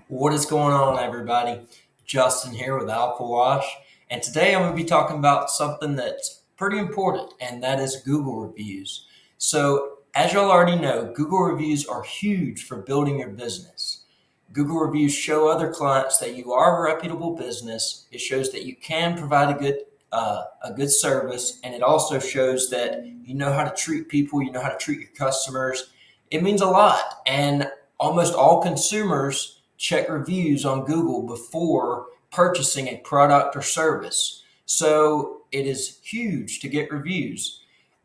What is going on, everybody? Justin here with Alpha Wash, and today I'm going to be talking about something that's pretty important, and that is Google reviews. So, as y'all already know, Google reviews are huge for building your business. Google reviews show other clients that you are a reputable business. It shows that you can provide a good service, and it also shows that you know how to treat people, you know how to treat your customers. It means a lot, and almost all consumers check reviews on Google before purchasing a product or service. So it is huge to get reviews.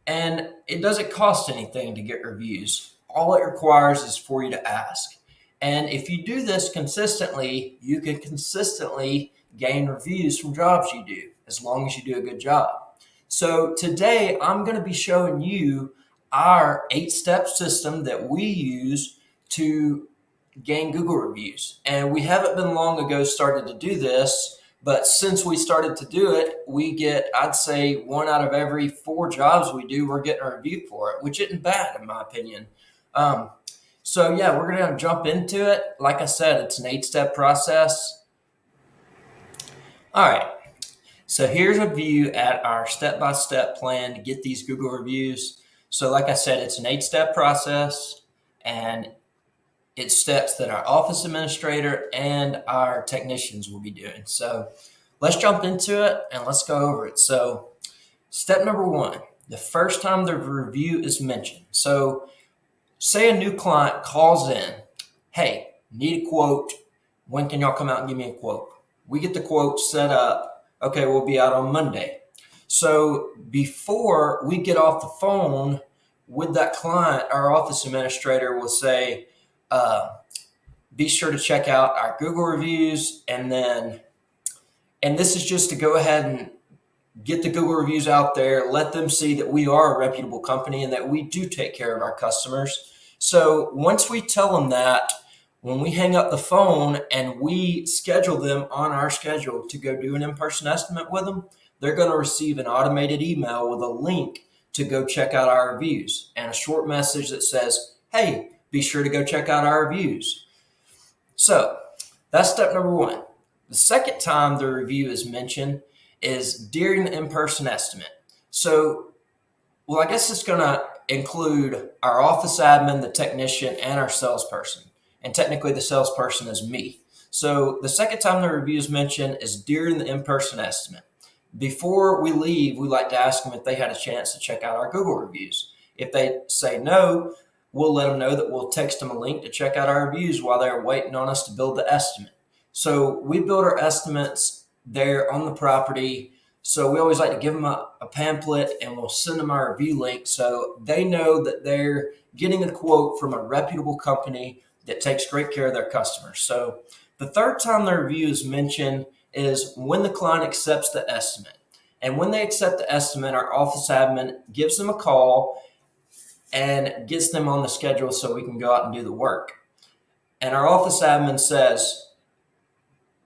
And it doesn't cost anything to get reviews. All it requires is for you to ask. And if you do this consistently, you can consistently gain reviews from jobs you do, as long as you do a good job. So today I'm going to be showing you our 8-step system that we use to gain Google reviews. And we haven't been long ago started to do this, but since we started to do it, we get, I'd say, 1 out of every 4 jobs we do, we're getting a review for it, which isn't bad in my opinion. So yeah, we're going to jump into it. Like I said, it's an 8-step process. All right. So here's a view at our step-by-step plan to get these Google reviews. So like I said, it's an 8-step process, and it's steps that our office administrator and our technicians will be doing. So let's jump into it and let's go over it. So step number 1, the first time the review is mentioned. So say a new client calls in, hey, need a quote. When can y'all come out and give me a quote? We get the quote set up. Okay, we'll be out on Monday. So before we get off the phone with that client, our office administrator will say, be sure to check out our Google reviews. And this is just to go ahead and get the Google reviews out there, let them see that we are a reputable company and that we do take care of our customers. So once we tell them that, when we hang up the phone and we schedule them on our schedule to go do an in-person estimate with them, they're going to receive an automated email with a link to go check out our reviews and a short message that says, hey, be sure to go check out our reviews. So that's step number 1. The second time the review is mentioned is during the in-person estimate. So, well, I guess it's going to include our office admin, the technician, and our salesperson. And technically the salesperson is me. So the second time the review is mentioned is during the in-person estimate. Before we leave, we like to ask them if they had a chance to check out our Google reviews. If they say no, we'll let them know that we'll text them a link to check out our reviews while they're waiting on us to build the estimate. So we build our estimates there on the property. So we always like to give them a pamphlet, and we'll send them our review link so they know that they're getting a quote from a reputable company that takes great care of their customers. So the third time the review is mentioned is when the client accepts the estimate. And when they accept the estimate, our office admin gives them a call and gets them on the schedule so we can go out and do the work. And our office admin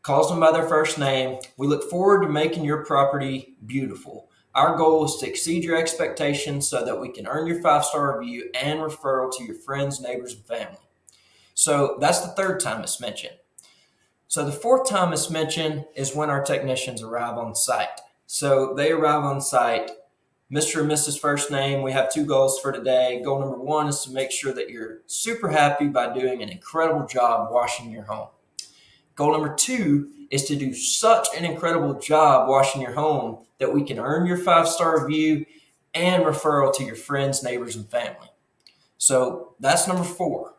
calls them by their first name. We look forward to making your property beautiful. Our goal is to exceed your expectations so that we can earn your 5-star review and referral to your friends, neighbors, and family. So that's the third time it's mentioned. So the fourth time it's mentioned is when our technicians arrive on site. So they arrive on site, Mr. and Mrs. First Name. We have 2 goals for today. Goal number 1 is to make sure that you're super happy by doing an incredible job washing your home. Goal number 2 is to do such an incredible job washing your home that we can earn your 5-star review and referral to your friends, neighbors, and family. So that's number 4.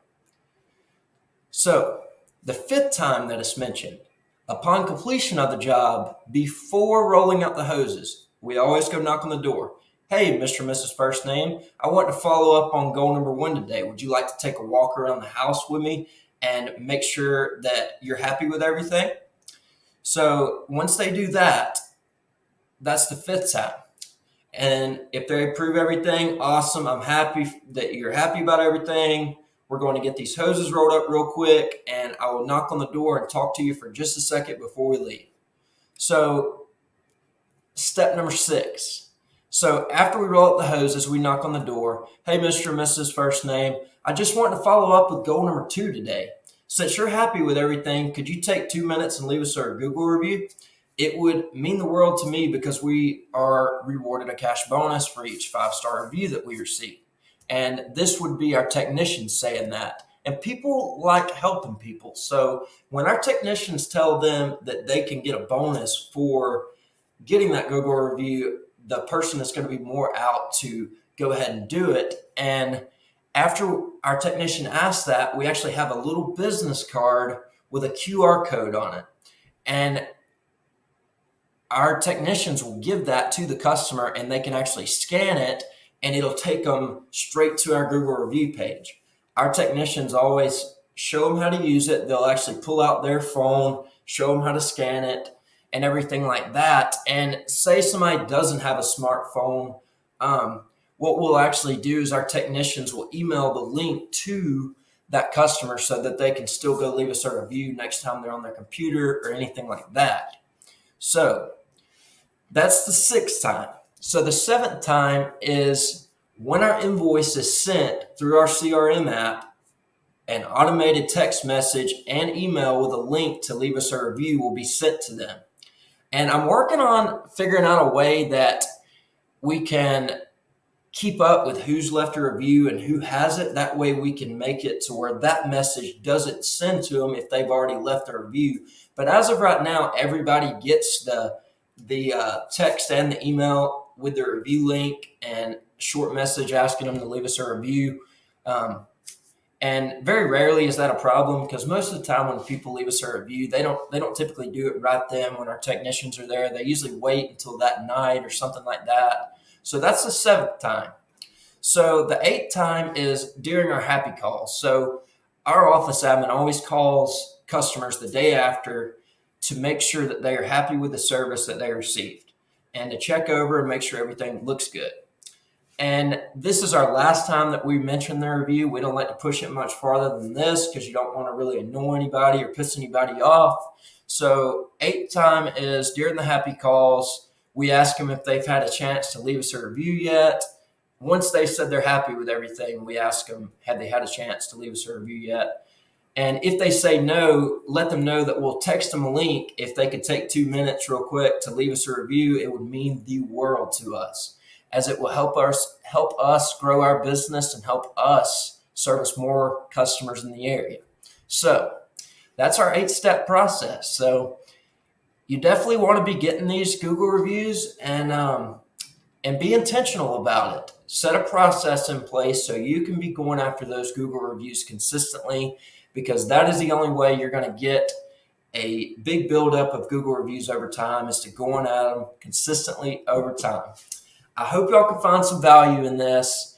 So the 5th time that it's mentioned, upon completion of the job, before rolling out the hoses, we always go knock on the door. Hey, Mr. and Mrs. First Name, I want to follow up on goal number 1 today. Would you like to take a walk around the house with me and make sure that you're happy with everything? So once they do that, that's the 5th time. And if they approve everything, awesome. I'm happy that you're happy about everything. We're going to get these hoses rolled up real quick, and I will knock on the door and talk to you for just a second before we leave. So step number 6. So after we roll up the hoses, we knock on the door. Hey, Mr. and Mrs. First Name, I just want to follow up with goal number 2 today. Since you're happy with everything, could you take 2 minutes and leave us a Google review? It would mean the world to me because we are rewarded a cash bonus for each 5-star review that we receive. And this would be our technicians saying that. And people like helping people. So when our technicians tell them that they can get a bonus for getting that Google review, the person is going to be more out to go ahead and do it. And after our technician asks that, we actually have a little business card with a QR code on it. And our technicians will give that to the customer and they can actually scan it and it'll take them straight to our Google review page. Our technicians always show them how to use it. They'll actually pull out their phone, show them how to scan it and everything like that. And say somebody doesn't have a smartphone, what we'll actually do is our technicians will email the link to that customer so that they can still go leave us a review next time they're on their computer or anything like that. So that's the 6th time. So the 7th time is when our invoice is sent through our CRM app, an automated text message and email with a link to leave us a review will be sent to them. And I'm working on figuring out a way that we can keep up with who's left a review and who hasn't. That way we can make it to where that message doesn't send to them if they've already left a review. But as of right now, everybody gets the text and the email with their review link and short message asking them to leave us a review. And very rarely is that a problem, because most of the time when people leave us a review, they don't typically do it right then when our technicians are there. They usually wait until that night or something like that. So that's the 7th time. So the 8th time is during our happy calls. So our office admin always calls customers the day after to make sure that they are happy with the service that they received and to check over and make sure everything looks good. And this is our last time that we mention the review. We don't like to push it much farther than this because you don't want to really annoy anybody or piss anybody off. So 8th time is during the happy calls. We ask them if they've had a chance to leave us a review yet. Once they said they're happy with everything, we ask them, have they had a chance to leave us a review yet? And if they say no, let them know that we'll text them a link. If they could take 2 minutes real quick to leave us a review, it would mean the world to us, as it will help us grow our business and help us service more customers in the area. So that's our 8-step process. So you definitely want to be getting these Google reviews and be intentional about it. Set a process in place so you can be going after those Google reviews consistently, because that is the only way you're going to get a big buildup of Google reviews over time, is to going at them consistently over time. I hope y'all can find some value in this.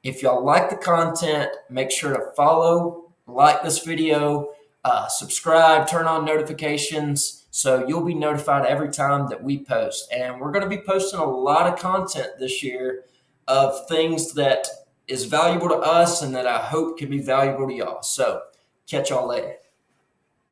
If y'all like the content, make sure to follow, like this video, subscribe, turn on notifications so you'll be notified every time that we post. And we're going to be posting a lot of content this year of things that is valuable to us and that I hope can be valuable to y'all. So catch y'all later.